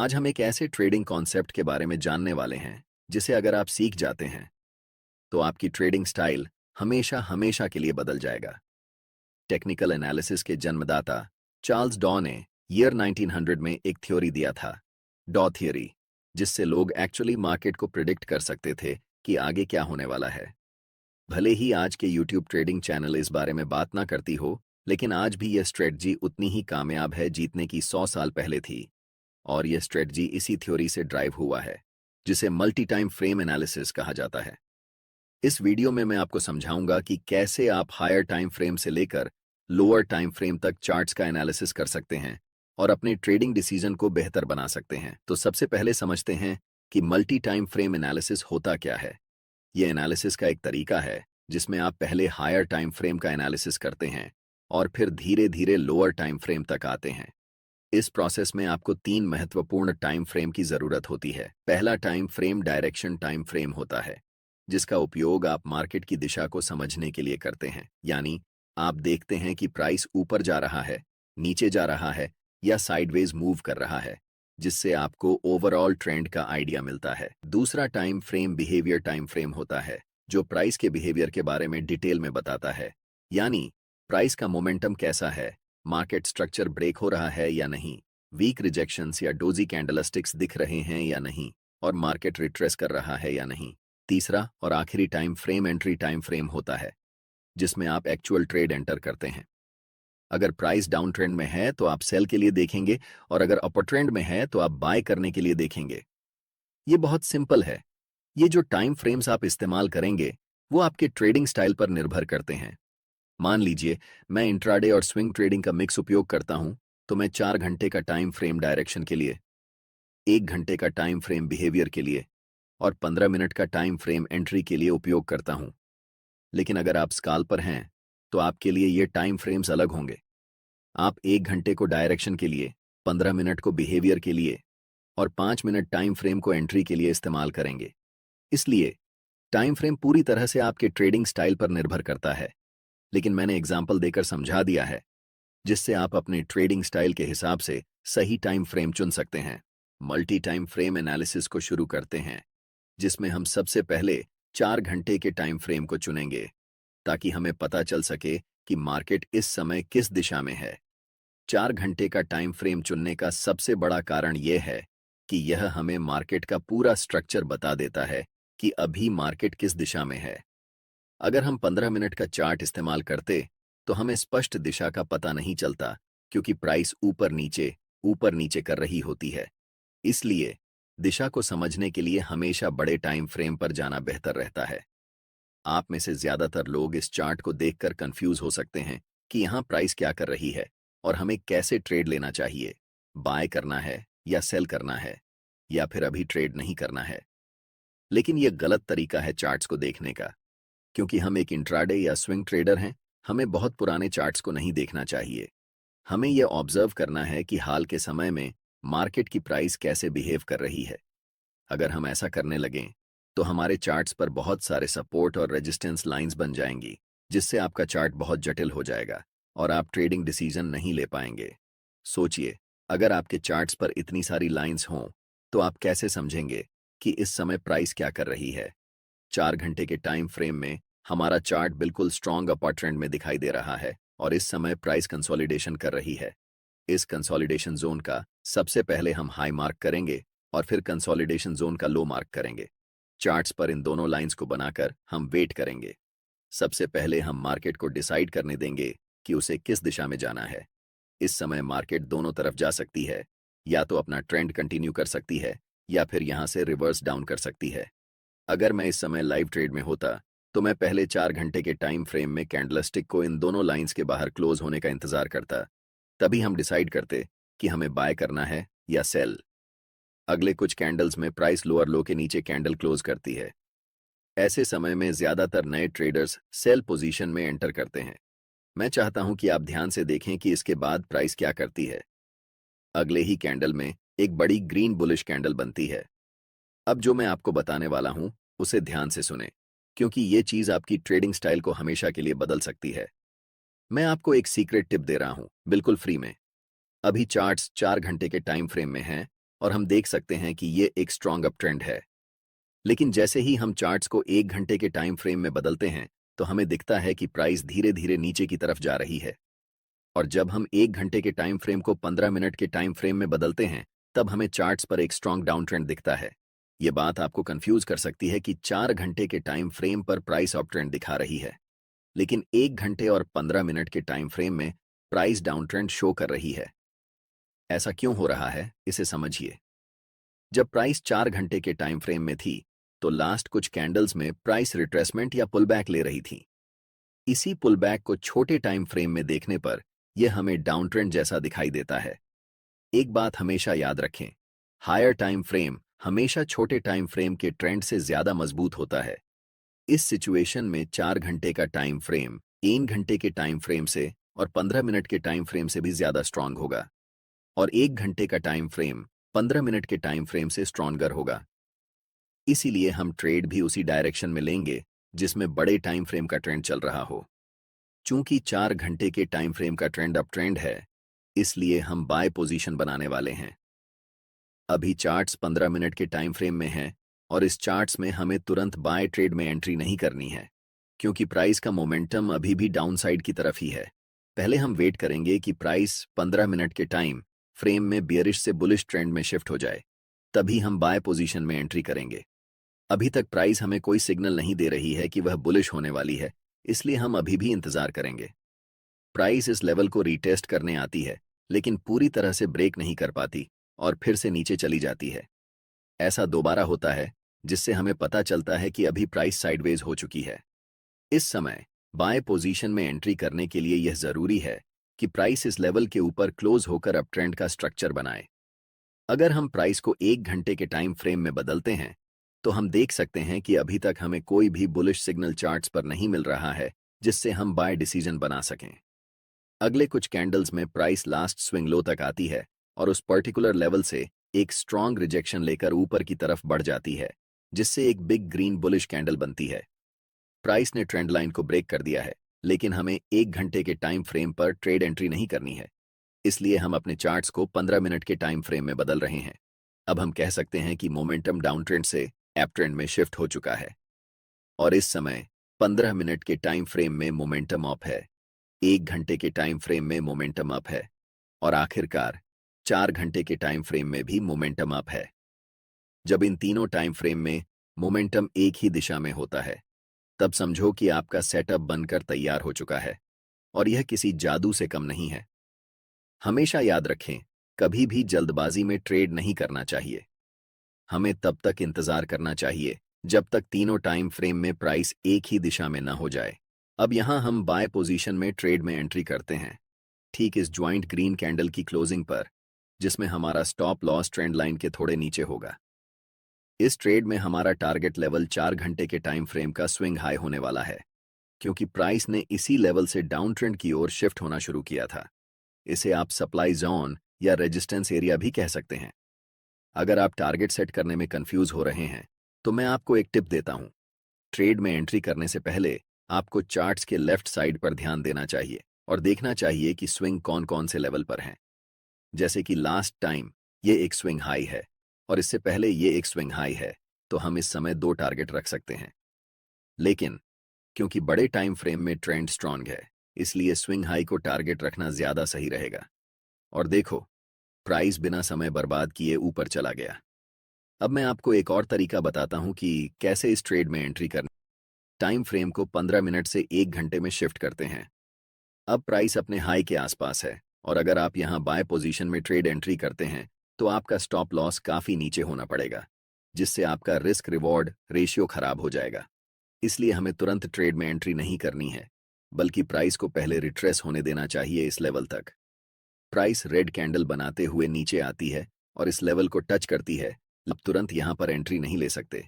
आज हम एक ऐसे ट्रेडिंग कॉन्सेप्ट के बारे में जानने वाले हैं जिसे अगर आप सीख जाते हैं तो आपकी ट्रेडिंग स्टाइल हमेशा हमेशा के लिए बदल जाएगा। टेक्निकल एनालिसिस के जन्मदाता चार्ल्स डॉ ने ईयर 1900 में एक थ्योरी दिया था, डॉ थियरी, जिससे लोग एक्चुअली मार्केट को प्रिडिक्ट कर सकते थे कि आगे क्या होने वाला है। भले ही आज के यूट्यूब ट्रेडिंग चैनल इस बारे में बात ना करती हो, लेकिन आज भी यह स्ट्रेटजी उतनी ही कामयाब है जीतने की 100 साल पहले थी। और यह स्ट्रेटजी इसी थ्योरी से ड्राइव हुआ है, जिसे मल्टी टाइम फ्रेम एनालिसिस कहा जाता है। इस वीडियो में मैं आपको समझाऊंगा कि कैसे आप हायर टाइम फ्रेम से लेकर लोअर टाइम फ्रेम तक चार्ट्स का एनालिसिस कर सकते हैं और अपने ट्रेडिंग डिसीजन को बेहतर बना सकते हैं। तो सबसे पहले समझते हैं कि मल्टी टाइम फ्रेम एनालिसिस होता क्या है। यह एनालिसिस का एक तरीका है जिसमें आप पहले हायर टाइम फ्रेम का एनालिसिस करते हैं और फिर धीरे धीरे लोअर टाइम फ्रेम तक आते हैं। इस प्रोसेस में आपको तीन महत्वपूर्ण टाइम फ्रेम की जरूरत होती है। पहला time frame direction time frame होता है, जिसका उपयोग आप मार्केट की दिशा को समझने के लिए करते हैं। यानी आप देखते हैं कि प्राइस ऊपर जा रहा है, नीचे जा रहा है या साइडवेज मूव कर रहा है, जिससे आपको ओवरऑल ट्रेंड का आइडिया मिलता है। दूसरा time frame behaviour time frame होता है, जो प्राइस के बिहेवियर के बारे में डिटेल में बताता है। यानी प्राइस का मोमेंटम कैसा है, मार्केट स्ट्रक्चर ब्रेक हो रहा है या नहीं, वीक रिजेक्शंस या डोजी कैंडलस्टिक्स दिख रहे हैं या नहीं, और मार्केट रिट्रेस कर रहा है या नहीं। तीसरा और आखिरी time frame entry time frame होता है, जिसमें आप एक्चुअल ट्रेड एंटर करते हैं। अगर प्राइस डाउन ट्रेंड में है तो आप सेल के लिए देखेंगे, और अगर अपर ट्रेंड में है तो आप बाय करने के लिए देखेंगे। ये बहुत सिंपल है। ये जो टाइम फ्रेम्स आप इस्तेमाल करेंगे वो आपके ट्रेडिंग स्टाइल पर निर्भर करते हैं। मान लीजिए मैं इंट्राडे और स्विंग ट्रेडिंग का मिक्स उपयोग करता हूं, तो मैं 4 घंटे का टाइम फ्रेम डायरेक्शन के लिए, 1 घंटे का टाइम फ्रेम बिहेवियर के लिए और 15 मिनट का टाइम फ्रेम एंट्री के लिए उपयोग करता हूं। लेकिन अगर आप स्काल्पर हैं तो आपके लिए ये टाइम फ्रेम्स अलग होंगे। आप 1 घंटे को डायरेक्शन के लिए, 15 मिनट को बिहेवियर के लिए और 5 मिनट टाइम फ्रेम को एंट्री के लिए इस्तेमाल करेंगे। इसलिए टाइम फ्रेम पूरी तरह से आपके ट्रेडिंग स्टाइल पर निर्भर करता है, लेकिन मैंने एग्जाम्पल देकर समझा दिया है, जिससे आप अपने ट्रेडिंग स्टाइल के हिसाब से सही टाइम फ्रेम चुन सकते हैं। मल्टी टाइम फ्रेम एनालिसिस को शुरू करते हैं, जिसमें हम सबसे पहले 4 घंटे के टाइम फ्रेम को चुनेंगे, ताकि हमें पता चल सके कि मार्केट इस समय किस दिशा में है। 4 घंटे का टाइम फ्रेम चुनने का सबसे बड़ा कारण यह है कि यह हमें मार्केट का पूरा स्ट्रक्चर बता देता है कि अभी मार्केट किस दिशा में है। अगर हम 15 मिनट का चार्ट इस्तेमाल करते तो हमें स्पष्ट दिशा का पता नहीं चलता, क्योंकि प्राइस ऊपर नीचे कर रही होती है। इसलिए दिशा को समझने के लिए हमेशा बड़े टाइम फ्रेम पर जाना बेहतर रहता है। आप में से ज्यादातर लोग इस चार्ट को देखकर कंफ्यूज हो सकते हैं कि यहाँ प्राइस क्या कर रही है और हमें कैसे ट्रेड लेना चाहिए, बाय करना है या सेल करना है, या फिर अभी ट्रेड नहीं करना है। लेकिन यह गलत तरीका है चार्ट्स को देखने का, क्योंकि हम एक इंट्राडे या स्विंग ट्रेडर हैं। हमें बहुत पुराने चार्ट्स को नहीं देखना चाहिए। हमें यह ऑब्जर्व करना है कि हाल के समय में मार्केट की प्राइस कैसे बिहेव कर रही है। अगर हम ऐसा करने लगें तो हमारे चार्ट्स पर बहुत सारे सपोर्ट और रेजिस्टेंस लाइंस बन जाएंगी, जिससे आपका चार्ट बहुत जटिल हो जाएगा और आप ट्रेडिंग डिसीजन नहीं ले पाएंगे। सोचिए, अगर आपके चार्ट्स पर इतनी सारी लाइंस हों तो आप कैसे समझेंगे कि इस समय प्राइस क्या कर रही है। 4 घंटे के टाइम फ्रेम में हमारा चार्ट बिल्कुल स्ट्रॉन्ग अपर ट्रेंड में दिखाई दे रहा है और इस समय प्राइस कंसोलिडेशन कर रही है। इस कंसोलिडेशन जोन का सबसे पहले हम हाई मार्क करेंगे और फिर कंसोलिडेशन जोन का लो मार्क करेंगे। चार्ट्स पर इन दोनों लाइंस को बनाकर हम वेट करेंगे। सबसे पहले हम मार्केट को डिसाइड करने देंगे कि उसे किस दिशा में जाना है। इस समय मार्केट दोनों तरफ जा सकती है, या तो अपना ट्रेंड कंटिन्यू कर सकती है या फिर यहां से रिवर्स डाउन कर सकती है। अगर मैं इस समय लाइव ट्रेड में होता तो मैं पहले 4 घंटे के टाइम फ्रेम में कैंडलस्टिक को इन दोनों लाइंस के बाहर क्लोज होने का इंतजार करता। तभी हम डिसाइड करते कि हमें बाय करना है या सेल। अगले कुछ कैंडल्स में प्राइस लोअर लो के नीचे कैंडल क्लोज करती है। ऐसे समय में ज्यादातर नए ट्रेडर्स सेल पोजीशन में एंटर करते हैं। मैं चाहता हूं कि आप ध्यान से देखें कि इसके बाद प्राइस क्या करती है। अगले ही कैंडल में एक बड़ी ग्रीन बुलिश कैंडल बनती है। अब जो मैं आपको बताने वाला हूं उसे ध्यान से सुने, क्योंकि ये चीज आपकी ट्रेडिंग स्टाइल को हमेशा के लिए बदल सकती है। मैं आपको एक सीक्रेट टिप दे रहा हूं, बिल्कुल फ्री में। अभी चार्ट्स 4 घंटे के टाइम फ्रेम में हैं और हम देख सकते हैं कि ये एक स्ट्रॉन्ग अप ट्रेंड है। लेकिन जैसे ही हम चार्ट्स को 1 घंटे के टाइम फ्रेम में बदलते हैं तो हमें दिखता है कि प्राइस धीरे धीरे नीचे की तरफ जा रही है। और जब हम 1 घंटे के टाइम फ्रेम को 15 मिनट के टाइम फ्रेम में बदलते हैं तब हमें चार्ट्स पर एक स्ट्रॉन्ग डाउन ट्रेंड दिखता है। ये बात आपको कंफ्यूज कर सकती है कि 4 घंटे के टाइम फ्रेम पर प्राइस अप ट्रेंड दिखा रही है, लेकिन 1 घंटे और 15 मिनट के टाइम फ्रेम में प्राइस डाउन ट्रेंड शो कर रही है। ऐसा क्यों हो रहा है, इसे समझिए। जब प्राइस 4 घंटे के टाइम फ्रेम में थी तो लास्ट कुछ कैंडल्स में प्राइस रिट्रेसमेंट या पुलबैक ले रही थी। इसी पुलबैक को छोटे टाइम फ्रेम में देखने पर यह हमें डाउन ट्रेंड जैसा दिखाई देता है। एक बात हमेशा याद रखें, हायर टाइम फ्रेम हमेशा छोटे टाइम फ्रेम के ट्रेंड से ज्यादा मजबूत होता है। इस सिचुएशन में 4 घंटे का टाइम फ्रेम 1 घंटे के टाइम फ्रेम से और 15 मिनट के टाइम फ्रेम से भी ज्यादा स्ट्रांग होगा, और 1 घंटे का टाइम फ्रेम 15 मिनट के टाइम फ्रेम से स्ट्रॉन्गर होगा। इसीलिए हम ट्रेड भी उसी डायरेक्शन में लेंगे जिसमें बड़े टाइम फ्रेम का ट्रेंड चल रहा हो। चूंकि 4 घंटे के टाइम फ्रेम का ट्रेंड अप ट्रेंड है, इसलिए हम बाय पोजीशन बनाने वाले हैं। अभी चार्ट्स 15 मिनट के टाइम फ्रेम में हैं और इस चार्ट्स में हमें तुरंत बाय ट्रेड में एंट्री नहीं करनी है, क्योंकि प्राइस का मोमेंटम अभी भी डाउनसाइड की तरफ ही है। पहले हम वेट करेंगे कि प्राइस 15 मिनट के टाइम फ्रेम में बियरिश से बुलिश ट्रेंड में शिफ्ट हो जाए, तभी हम बाय पोजीशन में एंट्री करेंगे। अभी तक प्राइस हमें कोई सिग्नल नहीं दे रही है कि वह बुलिश होने वाली है, इसलिए हम अभी भी इंतजार करेंगे। प्राइस इस लेवल को रीटेस्ट करने आती है, लेकिन पूरी तरह से ब्रेक नहीं कर पाती और फिर से नीचे चली जाती है। ऐसा दोबारा होता है, जिससे हमें पता चलता है कि अभी प्राइस साइडवेज हो चुकी है। इस समय बाय पोजीशन में एंट्री करने के लिए यह जरूरी है कि प्राइस इस लेवल के ऊपर क्लोज होकर अप ट्रेंड का स्ट्रक्चर बनाए। अगर हम प्राइस को 1 घंटे के टाइम फ्रेम में बदलते हैं तो हम देख सकते हैं कि अभी तक हमें कोई भी बुलिश सिग्नल चार्ट्स पर नहीं मिल रहा है जिससे हम बाय डिसीजन बना सकें। अगले कुछ कैंडल्स में प्राइस लास्ट स्विंग लो तक आती है और उस पर्टिकुलर लेवल से एक स्ट्रॉन्ग रिजेक्शन लेकर ऊपर की तरफ बढ़ जाती है, जिससे एक बिग ग्रीन बुलिश कैंडल बनती है। प्राइस ने ट्रेंड लाइन को ब्रेक कर दिया है, लेकिन हमें 1 घंटे के टाइम फ्रेम पर ट्रेड एंट्री नहीं करनी है, इसलिए हम अपने चार्ट्स को 15 मिनट के टाइम फ्रेम में बदल रहे हैं। अब हम कह सकते हैं कि मोमेंटम डाउन ट्रेंड से अप ट्रेंड में शिफ्ट हो चुका है और इस समय 15 मिनट के टाइम फ्रेम में मोमेंटम अप है, 1 घंटे के टाइम फ्रेम में मोमेंटम अप है और आखिरकार 4 घंटे के टाइम फ्रेम में भी मोमेंटम अप है। जब इन तीनों टाइम फ्रेम में मोमेंटम एक ही दिशा में होता है तब समझो कि आपका सेटअप बनकर तैयार हो चुका है और यह किसी जादू से कम नहीं है। हमेशा याद रखें, कभी भी जल्दबाजी में ट्रेड नहीं करना चाहिए। हमें तब तक इंतजार करना चाहिए जब तक तीनों टाइम फ्रेम में प्राइस एक ही दिशा में न हो जाए। अब यहां हम बाय पोजीशन में ट्रेड में एंट्री करते हैं, ठीक इस ज्वाइंट ग्रीन कैंडल की क्लोजिंग पर, जिसमें हमारा स्टॉप लॉस ट्रेंड लाइन के थोड़े नीचे होगा। इस ट्रेड में हमारा टारगेट लेवल 4 घंटे के टाइम फ्रेम का स्विंग हाई होने वाला है, क्योंकि प्राइस ने इसी लेवल से डाउन ट्रेंड की ओर शिफ्ट होना शुरू किया था। इसे आप सप्लाई जोन या रेजिस्टेंस एरिया भी कह सकते हैं। अगर आप टारगेट सेट करने में कंफ्यूज हो रहे हैं तो मैं आपको एक टिप देता हूं। ट्रेड में एंट्री करने से पहले आपको चार्ट्स के लेफ्ट साइड पर ध्यान देना चाहिए और देखना चाहिए कि स्विंग कौन कौन से लेवल पर हैं। जैसे कि लास्ट टाइम ये एक स्विंग हाई है और इससे पहले ये एक स्विंग हाई है, तो हम इस समय 2 टारगेट रख सकते हैं। लेकिन क्योंकि बड़े टाइम फ्रेम में ट्रेंड स्ट्रांग है, इसलिए स्विंग हाई को टारगेट रखना ज्यादा सही रहेगा। और देखो, प्राइस बिना समय बर्बाद किए ऊपर चला गया। अब मैं आपको एक और तरीका बताता हूं कि कैसे इस ट्रेड में एंट्री करना। टाइम फ्रेम को 15 मिनट से 1 घंटे में शिफ्ट करते हैं। अब प्राइस अपने हाई के आसपास है और अगर आप यहां बाय पोजीशन में ट्रेड एंट्री करते हैं तो आपका स्टॉप लॉस काफी नीचे होना पड़ेगा, जिससे आपका रिस्क रिवॉर्ड रेशियो खराब हो जाएगा। इसलिए हमें तुरंत ट्रेड में एंट्री नहीं करनी है, बल्कि प्राइस को पहले रिट्रेस होने देना चाहिए इस लेवल तक। प्राइस रेड कैंडल बनाते हुए नीचे आती है और इस लेवल को टच करती है। अब तुरंत यहां पर एंट्री नहीं ले सकते।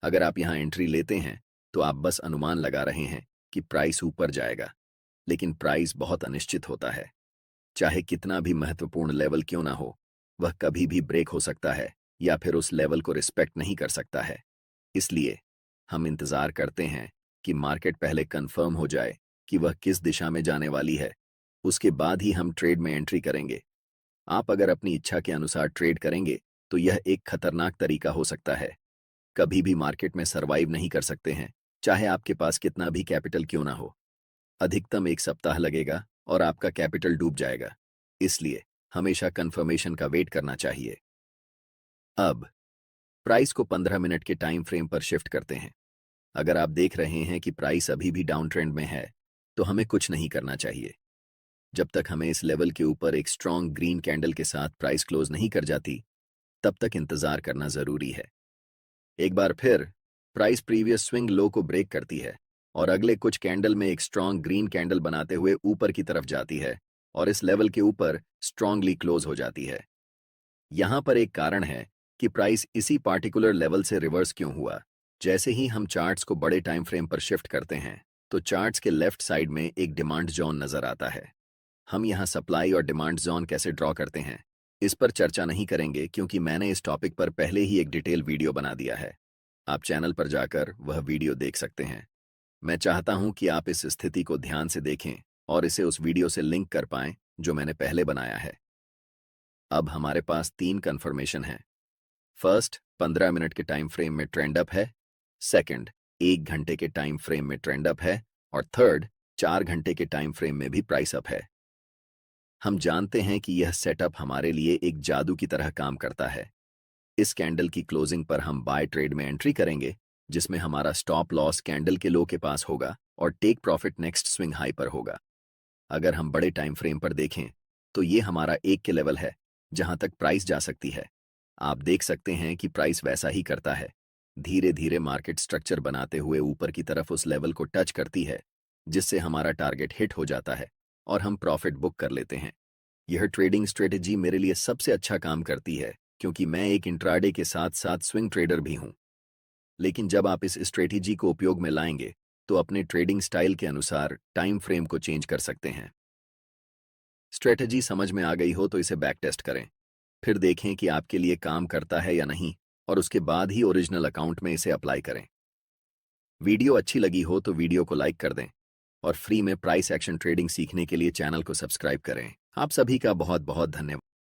अगर आप यहां एंट्री लेते हैं तो आप बस अनुमान लगा रहे हैं कि प्राइस ऊपर जाएगा, लेकिन प्राइस बहुत अनिश्चित होता है। चाहे कितना भी महत्वपूर्ण लेवल क्यों ना हो, वह कभी भी ब्रेक हो सकता है या फिर उस लेवल को रिस्पेक्ट नहीं कर सकता है। इसलिए हम इंतजार करते हैं कि मार्केट पहले कंफर्म हो जाए कि वह किस दिशा में जाने वाली है, उसके बाद ही हम ट्रेड में एंट्री करेंगे। आप अगर अपनी इच्छा के अनुसार ट्रेड करेंगे तो यह एक खतरनाक तरीका हो सकता है। कभी भी मार्केट में सरवाइव नहीं कर सकते हैं, चाहे आपके पास कितना भी कैपिटल क्यों ना हो। अधिकतम 1 सप्ताह लगेगा और आपका कैपिटल डूब जाएगा। इसलिए हमेशा कंफर्मेशन का वेट करना चाहिए। अब प्राइस को 15 मिनट के टाइम फ्रेम पर शिफ्ट करते हैं। अगर आप देख रहे हैं कि प्राइस अभी भी डाउन ट्रेंड में है, तो हमें कुछ नहीं करना चाहिए। जब तक हमें इस लेवल के ऊपर एक स्ट्रॉन्ग ग्रीन कैंडल के साथ प्राइस क्लोज नहीं कर जाती, तब तक इंतजार करना जरूरी है। एक बार फिर प्राइस प्रीवियस स्विंग लो को ब्रेक करती है और अगले कुछ कैंडल में एक स्ट्रॉन्ग ग्रीन कैंडल बनाते हुए ऊपर की तरफ जाती है और इस लेवल के ऊपर स्ट्रांगली क्लोज हो जाती है। यहां पर एक कारण है कि प्राइस इसी पार्टिकुलर लेवल से रिवर्स क्यों हुआ। जैसे ही हम चार्ट्स को बड़े टाइम फ्रेम पर शिफ्ट करते हैं, तो चार्ट्स के लेफ्ट साइड में एक डिमांड जोन नजर आता है। हम यहाँ सप्लाई और डिमांड जोन कैसे ड्रॉ करते हैं, इस पर चर्चा नहीं करेंगे क्योंकि मैंने इस टॉपिक पर पहले ही एक डिटेल वीडियो बना दिया है। आप चैनल पर जाकर वह वीडियो देख सकते हैं। मैं चाहता हूं कि आप इस स्थिति को ध्यान से देखें और इसे उस वीडियो से लिंक कर पाएं जो मैंने पहले बनाया है। अब हमारे पास 3 कंफर्मेशन हैं। फर्स्ट, 15 मिनट के टाइम फ्रेम में ट्रेंड अप है। सेकंड, 1 घंटे के टाइम फ्रेम में ट्रेंड अप है। और थर्ड, 4 घंटे के टाइम फ्रेम में भी प्राइस अप है। हम जानते हैं कि यह सेटअप हमारे लिए एक जादू की तरह काम करता है। इस कैंडल की क्लोजिंग पर हम बाय ट्रेड में एंट्री करेंगे, जिसमें हमारा स्टॉप लॉस कैंडल के लो के पास होगा और take profit next swing high पर होगा। अगर हम बड़े टाइम फ्रेम पर देखें, तो ये हमारा 1 के लेवल है जहां तक प्राइस जा सकती है। आप देख सकते हैं कि प्राइस वैसा ही करता है। धीरे धीरे मार्केट स्ट्रक्चर बनाते हुए ऊपर की तरफ उस लेवल को टच करती है, जिससे हमारा टारगेट हिट हो जाता है और हम प्रॉफिट बुक कर लेते हैं। यह ट्रेडिंग स्ट्रेटेजी मेरे लिए सबसे अच्छा काम करती है क्योंकि मैं एक इंट्राडे के साथ साथ स्विंग ट्रेडर भी हूं। लेकिन जब आप इस स्ट्रेटेजी को उपयोग में लाएंगे, तो अपने ट्रेडिंग स्टाइल के अनुसार टाइम फ्रेम को चेंज कर सकते हैं। स्ट्रेटेजी समझ में आ गई हो तो इसे बैक टेस्ट करें, फिर देखें कि आपके लिए काम करता है या नहीं, और उसके बाद ही ओरिजिनल अकाउंट में इसे अप्लाई करें। वीडियो अच्छी लगी हो तो वीडियो को लाइक कर दें और फ्री में प्राइस एक्शन ट्रेडिंग सीखने के लिए चैनल को सब्सक्राइब करें। आप सभी का बहुत बहुत धन्यवाद।